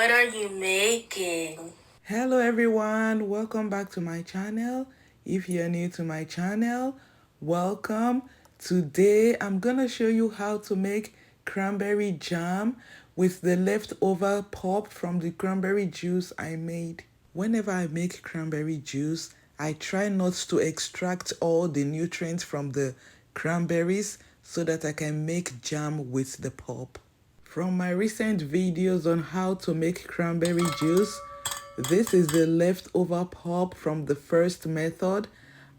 What are you making? Hello everyone, welcome back to my channel. If you're new to my channel, welcome. Today I'm gonna show you how to make cranberry jam with the leftover pulp from the cranberry juice I made. Whenever I make cranberry juice, I try not to extract all the nutrients from the cranberries so that I can make jam with the pulp. From my recent videos on how to make cranberry juice, this is the leftover pulp from the first method,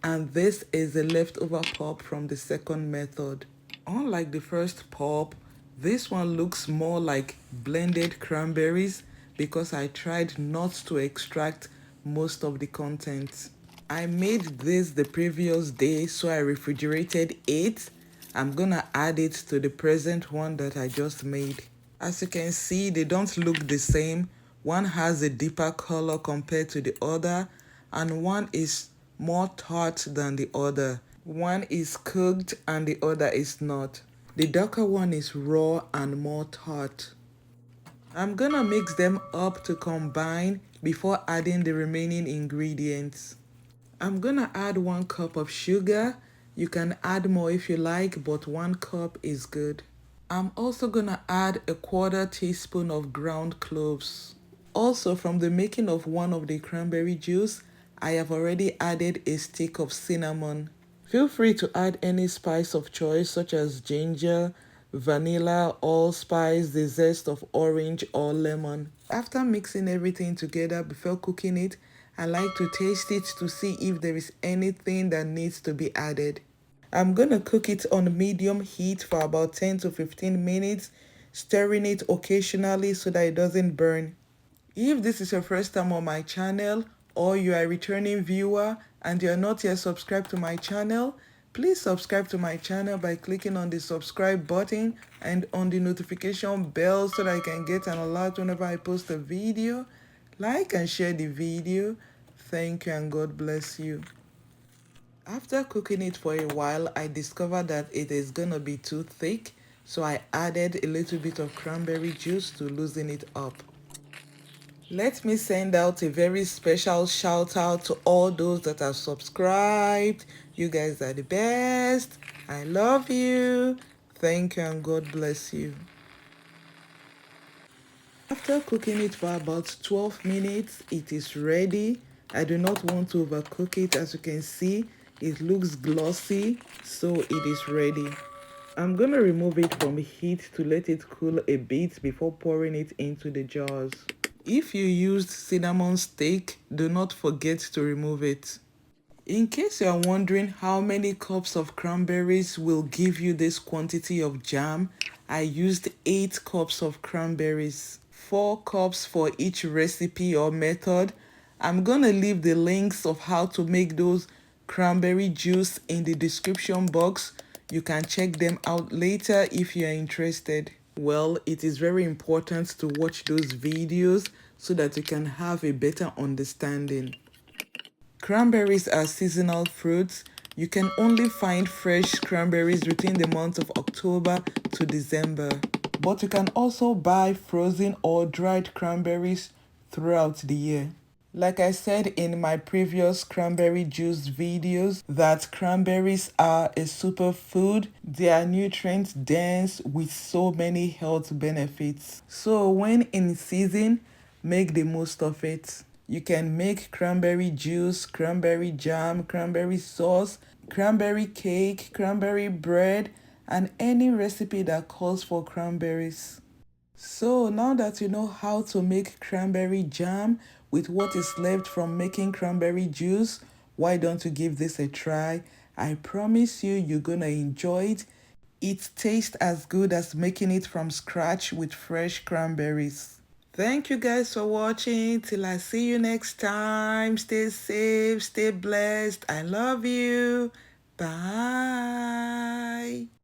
and this is the leftover pulp from the second method. Unlike the first pulp, this one looks more like blended cranberries because I tried not to extract most of the contents. I made this the previous day, so I refrigerated it. I'm gonna add it to the present one that I just made. As you can see, they don't look the same. One has a deeper color compared to the other, and one is more tart than the other. One is cooked and the other is not. The darker one is raw and more tart. I'm gonna mix them up to combine before adding the remaining ingredients. I'm gonna add 1 cup of sugar. You can add more if you like, but 1 cup is good. I'm also gonna add a 1/4 teaspoon of ground cloves. Also, from the making of one of the cranberry juice, I have already added a stick of cinnamon. Feel free to add any spice of choice such as ginger, vanilla, allspice, the zest of orange or lemon. After mixing everything together before cooking it, I like to taste it to see if there is anything that needs to be added. I'm gonna cook it on medium heat for about 10 to 15 minutes, stirring it occasionally so that it doesn't burn. If this is your first time on my channel or you are a returning viewer and you're not yet subscribed to my channel, please subscribe to my channel by clicking on the subscribe button and on the notification bell so that I can get an alert whenever I post a video. Like and share the video. Thank you and God bless you. After cooking it for a while, I discovered that it is gonna be too thick, so I added a little bit of cranberry juice to loosen it up. Let me send out a very special shout out to all those that are subscribed. You guys are the best. I love you. Thank you and God bless you. After cooking it for about 12 minutes, it is ready. I do not want to overcook it. As you can see, it looks glossy, so it is ready. I'm gonna remove it from heat to let it cool a bit before pouring it into the jars. If you used cinnamon stick, do not forget to remove it. In case you are wondering how many cups of cranberries will give you this quantity of jam, I used 8 cups of cranberries. 4 cups for each recipe or method. I'm gonna leave the links of how to make those cranberry juice in the description box. You can check them out later if you are interested. Well, it is very important to watch those videos so that you can have a better understanding. Cranberries are seasonal fruits. You can only find fresh cranberries within the months of October to December. But you can also buy frozen or dried cranberries throughout the year. Like I said in my previous cranberry juice videos, that cranberries are a superfood. They are nutrient dense with so many health benefits. So when in season, make the most of it. You can make cranberry juice, cranberry jam, cranberry sauce, cranberry cake, cranberry bread, and any recipe that calls for cranberries. So now that you know how to make cranberry jam with what is left from making cranberry juice, why don't you give this a try? I promise you, you're gonna enjoy it. It tastes as good as making it from scratch with fresh cranberries. Thank you guys for watching. Till I see you next time. Stay safe, stay blessed. I love you. Bye.